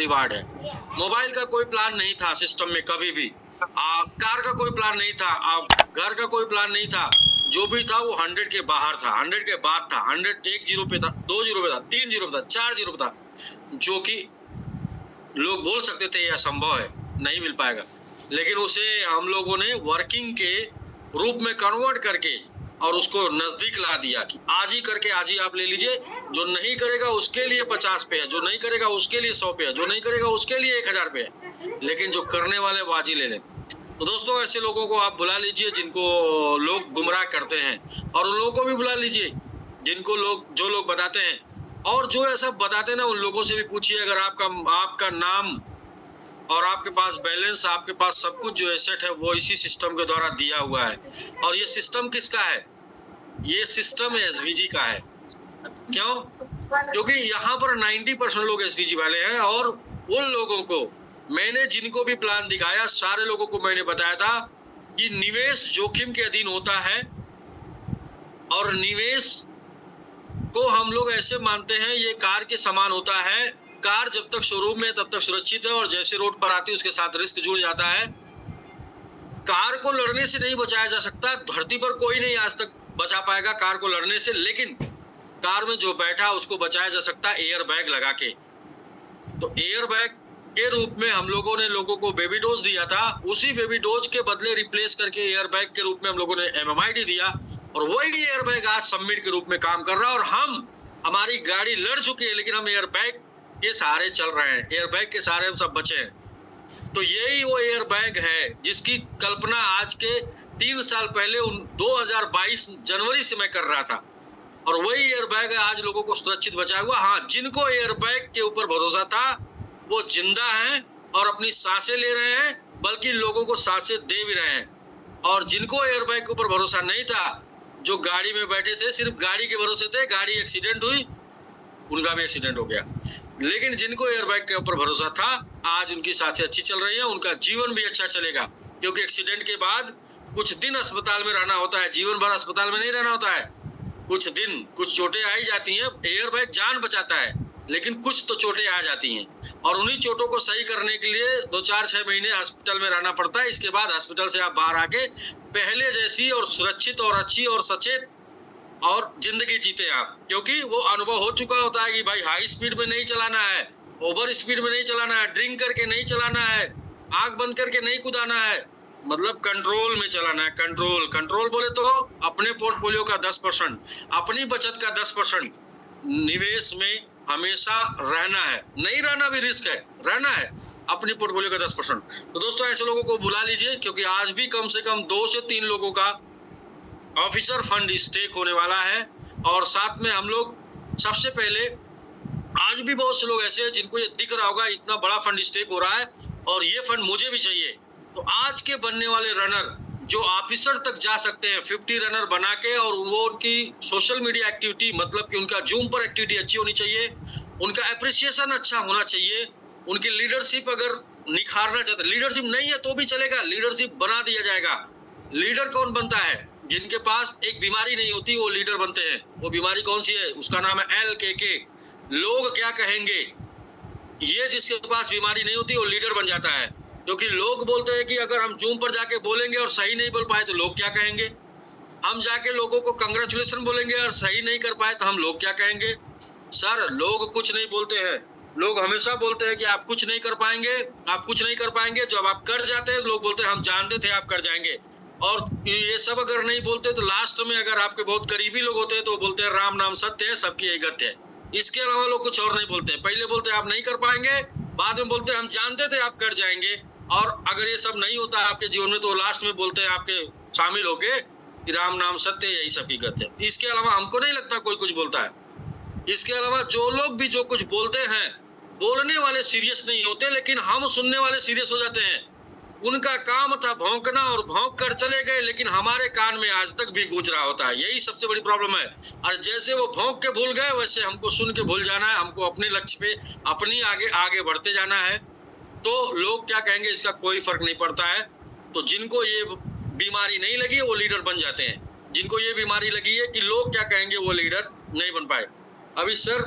खिलवाड़ है। मोबाइल का कोई प्लान नहीं था सिस्टम में कभी भी। कार का कोई प्लान नहीं था, घर का कोई प्लान नहीं था। जो भी था वो 100 के बाहर था, 100 के बाद था। 100 एक जीरो पे था, 2 जीरो पे था, 3 जीरो पे था, 4 जीरो पे था, जो कि लोग बोल सकते थे यह असंभव है, नहीं मिल पाएगा। लेकिन उसे हम लोगों ने वर्किंग के रूप में कन्वर्ट करके और उसको नजदीक ला दिया कि आज ही करके आज ही आप ले लीजिए। जो नहीं करेगा उसके लिए 50 पे है, जो नहीं करेगा उसके लिए 100 पे है, जो नहीं करेगा उसके लिए 1000 पे है, लेकिन जो करने वाले वो आज ही ले लें। तो दोस्तों, ऐसे लोगों को आप बुला लीजिए जिनको लोग गुमराह करते हैं, और उन लोगों को भी बुला लीजिए जिनको जो लोग बताते हैं। और जो ऐसा बताते हैं ना, उन लोगों से भी पूछिए, अगर आपका नाम और आपके पास बैलेंस, आपके पास सब कुछ जो एसेट है वो इसी सिस्टम के द्वारा दिया हुआ है। और ये सिस्टम किसका है? ये सिस्टम एसवीजी का है। क्यों? क्योंकि यहाँ पर 90% लोग एसवीजी वाले हैं। और उन लोगों को मैंने, जिनको भी प्लान दिखाया, सारे लोगों को मैंने बताया था कि निवेश जोखिम के अधीन होता है, और निवेश को हम लोग ऐसे मानते हैं ये कार के समान होता है। कार जब तक शोरूम में तब तक सुरक्षित है, और जैसे रोड पर आती है उसके साथ रिस्क जुड़ जाता है। कार को लड़ने से नहीं बचाया जा सकता, धरती पर कोई नहीं आज तक बचा पाएगा कार को लड़ने से, लेकिन कार में जो बैठा उसको बचाया जा सकता है एयर बैग लगा के। तो एयर बैग के रूप में हम लोगों ने लोगों को बेबी डोज दिया था, उसी बेबी डोज के बदले रिप्लेस करके एयर बैग के रूप में हम लोगों ने एमएमआईडी दिया, और वही एयर बैग आज सबमिट के रूप में काम कर रहा है। और हमारी गाड़ी लड़ चुकी है, लेकिन हम एयर बैग के सहारे चल रहे हैं, एयर बैग के सहारे हम सब बचे हैं। तो यही वो एयर बैग है जिसकी कल्पना आज के 3 साल पहले 2022 जनवरी से मैं कर रहा था, और वही एयर बैग है आज लोगों को सुरक्षित बचाया हुआ। हाँ, जिनको एयर बैग के ऊपर भरोसा था वो जिंदा हैं और अपनी सांसें ले रहे हैं, बल्कि लोगों को सांसें दे भी रहे हैं। और जिनको एयर बैग के ऊपर भरोसा नहीं था, जो गाड़ी में बैठे थे, सिर्फ गाड़ी के भरोसे थे, गाड़ी एक्सीडेंट हुई, उनका भी एक्सीडेंट हो गया। लेकिन जिनको एयरबैग के ऊपर भरोसा था, आज उनकी सांसें अच्छी चल रही है, उनका जीवन भी अच्छा चलेगा। क्योंकि एक्सीडेंट के बाद कुछ दिन अस्पताल में रहना होता है, जीवन भर अस्पताल में नहीं रहना होता है। कुछ दिन, कुछ चोटें आ ही जाती हैं। एयरबैग जान बचाता है, लेकिन कुछ तो चोटें आ जाती हैं, और उन्हीं चोटों को सही करने के लिए 2, 4, 6 महीने हॉस्पिटल में रहना पड़ता है। इसके बाद हॉस्पिटल से आप बाहर आके पहले जैसी और सुरक्षित और अच्छी और सचेत और जिंदगी जीते आप, क्योंकि वो अनुभव हो चुका होता है कि भाई हाई स्पीड में नहीं चलाना है, ओवर स्पीड में नहीं चलाना है, ड्रिंक करके नहीं चलाना है, आंख बंद करके नहीं कुदाना है, मतलब कंट्रोल में चलाना है। कंट्रोल बोले तो अपने पोर्टफोलियो का 10%, अपनी बचत का 10% निवेश में हमेशा रहना है। नहीं रहना भी रिस्क है, रहना है अपनी पोर्टफोलियो का 10%। तो दोस्तों, ऐसे लोगों को बुला लीजिए, क्योंकि आज भी कम से कम 2 से 3 लोगों का ऑफिसर फंड स्टेक होने वाला है। और साथ में हम लोग सबसे पहले, आज भी बहुत से लोग ऐसे हैं जिनको ये दिख रहा होगा इतना बड़ा फंड स्टेक हो रहा है और ये फंड मुझे भी चाहिए। तो आज के बनने वाले रनर जो ऑफिसर तक जा सकते हैं, 50 रनर बना के, और वो उनकी सोशल मीडिया एक्टिविटी, मतलब कि उनका जूम पर एक्टिविटी अच्छी होनी चाहिए, उनका एप्रिसिएशन अच्छा होना चाहिए, उनकी लीडरशिप अगर निखारना चाहते, लीडरशिप नहीं है तो भी चलेगा, लीडरशिप बना दिया जाएगा। लीडर कौन बनता है? जिनके पास एक बीमारी नहीं होती वो लीडर बनते हैं। वो बीमारी कौन सी है? उसका नाम है LKK, लोग क्या कहेंगे। ये जिसके पास बीमारी नहीं होती वो लीडर बन जाता है, क्योंकि लोग बोलते हैं कि अगर हम जूम पर जाके बोलेंगे और सही नहीं बोल पाए तो लोग क्या कहेंगे। हम जाके लोगों को कंग्रेचुलेशन बोलेंगे और सही नहीं कर पाए तो हम लोग क्या कहेंगे। सर, लोग कुछ नहीं बोलते हैं, लोग हमेशा बोलते हैं कि आप कुछ नहीं कर पाएंगे, आप कुछ नहीं कर पाएंगे। जब आप कर जाते हैं लोग बोलते हैं हम जानते थे आप कर जाएंगे। और ये सब अगर नहीं बोलते तो लास्ट में अगर आपके बहुत करीबी लोग होते हैं तो बोलते हैं राम नाम सत्य है, सबकी यही गति है। इसके अलावा लोग कुछ और नहीं बोलते हैं। पहले बोलते हैं आप नहीं कर पाएंगे, बाद में बोलते हैं हम जानते थे आप कर जाएंगे। और अगर ये सब नहीं होता आपके जीवन में तो लास्ट में बोलते हैं आपके शामिल होके कि राम नाम सत्य, यही सब की गति है। इसके अलावा हमको नहीं लगता कोई कुछ बोलता है। इसके अलावा जो लोग भी जो कुछ बोलते हैं, बोलने वाले सीरियस नहीं होते, लेकिन हम सुनने वाले सीरियस हो जाते हैं। उनका काम था भौंकना और भौंक कर चले गए, लेकिन हमारे कान में आज तक भी गूंज रहा होता है। यही सबसे बड़ी प्रॉब्लम है। और जैसे वो भौंक के भूल गए, वैसे हमको सुन के भूल जाना है। हमको अपने लक्ष्य पे अपनी आगे बढ़ते जाना है। तो लोग क्या कहेंगे इसका कोई फर्क नहीं पड़ता है। तो जिनको ये बीमारी नहीं लगी वो लीडर बन जाते हैं, जिनको ये बीमारी लगी है कि लोग क्या कहेंगे वो लीडर नहीं बन पाए। अभी सर,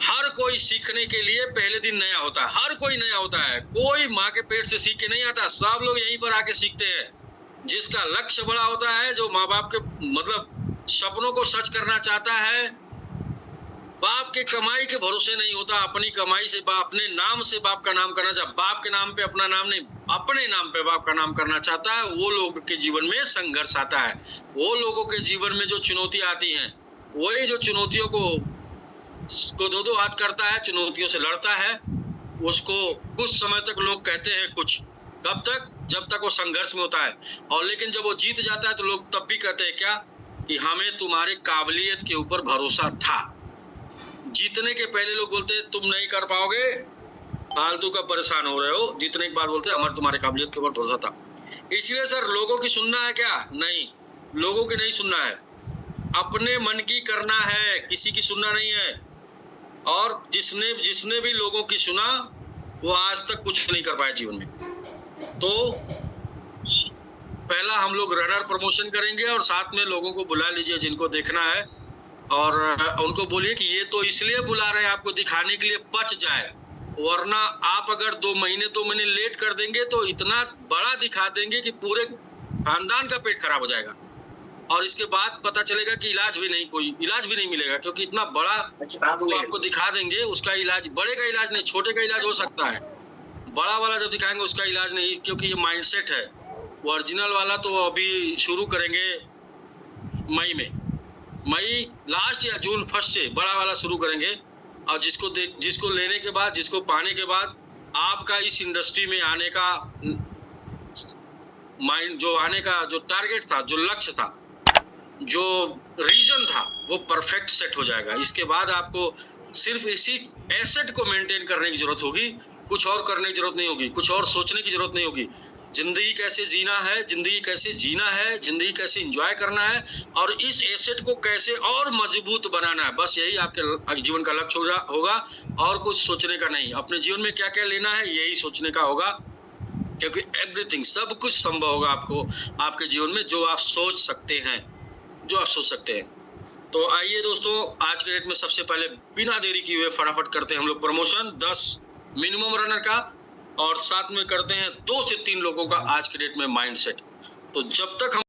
हर कोई सीखने के लिए पहले दिन नया होता है, हर कोई नया होता है, कोई माँ के पेट से सीख के नहीं आता, सब लोग यहीं पर आके सीखते हैं। जिसका लक्ष्य बड़ा होता है, जो माँ बाप के मतलब सपनों को सच करना चाहता है, बाप के कमाई के भरोसे नहीं होता, अपनी कमाई से अपने नाम से बाप का नाम करना चाहता, बाप के नाम पे अपना नाम नहीं, अपने नाम पे बाप का नाम करना चाहता है, वो लोग के जीवन में संघर्ष आता है। वो लोगों के जीवन में जो चुनौतियां आती हैं, वही जो चुनौतियों को दो हाथ करता है, चुनौतियों से लड़ता है, उसको कुछ समय तक लोग कहते हैं कुछ, कब तक, जब तक वो संघर्ष में होता है। और लेकिन जब वो जीत जाता है तो लोग तब भी कहते हैं क्या, कि हमें तुम्हारे काबिलियत के ऊपर भरोसा था। जीतने के पहले लोग बोलते हैं तुम नहीं कर पाओगे, फालतू का परेशान हो रहे हो, जीतने के बाद बोलते हैं हमारे तुम्हारे काबिलियत के ऊपर भरोसा था। इसलिए सर लोगों की सुनना है क्या? नहीं, लोगों की नहीं सुनना है, अपने मन की करना है, किसी की सुनना नहीं है। और जिसने भी लोगों की सुना वो आज तक कुछ नहीं कर पाया जीवन में। तो पहला हम लोग रनर प्रमोशन करेंगे और साथ में लोगों को बुला लीजिए जिनको देखना है, और उनको बोलिए कि ये तो इसलिए बुला रहे हैं आपको दिखाने के लिए पच जाए, वरना आप अगर 2 महीने लेट कर देंगे तो इतना बड़ा दिखा देंगे कि पूरे खानदान का पेट खराब हो जाएगा, और इसके बाद पता चलेगा कि कोई इलाज भी नहीं मिलेगा, क्योंकि इतना बड़ा तो आपको दिखा देंगे, उसका इलाज, बड़े का इलाज नहीं, छोटे का इलाज हो सकता है, बड़ा वाला जब दिखाएंगे उसका इलाज नहीं, क्योंकि ये माइंडसेट है। ओरिजिनल वाला तो अभी शुरू करेंगे मई लास्ट या जून फर्स्ट से बड़ा वाला शुरू करेंगे। और जिसको लेने के बाद, जिसको पाने के बाद आपका इस इंडस्ट्री में आने का जो टारगेट था, जो लक्ष्य था, जो रीजन था, वो परफेक्ट सेट हो जाएगा। इसके बाद आपको सिर्फ इसी एसेट को मेंटेन करने की जरूरत होगी, कुछ और करने की जरूरत नहीं होगी, कुछ और सोचने की जरूरत नहीं होगी। जिंदगी कैसे जीना है, जिंदगी कैसे जीना है, जिंदगी कैसे एंजॉय करना है, और इस एसेट को कैसे और मजबूत बनाना है, बस यही आपके जीवन का लक्ष्य होगा, और कुछ सोचने का नहीं। अपने जीवन में क्या क्या लेना है यही सोचने का होगा, क्योंकि एवरीथिंग, सब कुछ संभव होगा आपको आपके जीवन में जो आप सोच सकते हैं, तो आइए दोस्तों, आज के डेट में सबसे पहले बिना देरी किए हुए फटाफट करते हैं हम लोग प्रमोशन 10 मिनिमम रनर का, और साथ में करते हैं 2 से 3 लोगों का आज के डेट में माइंडसेट। तो जब तक हम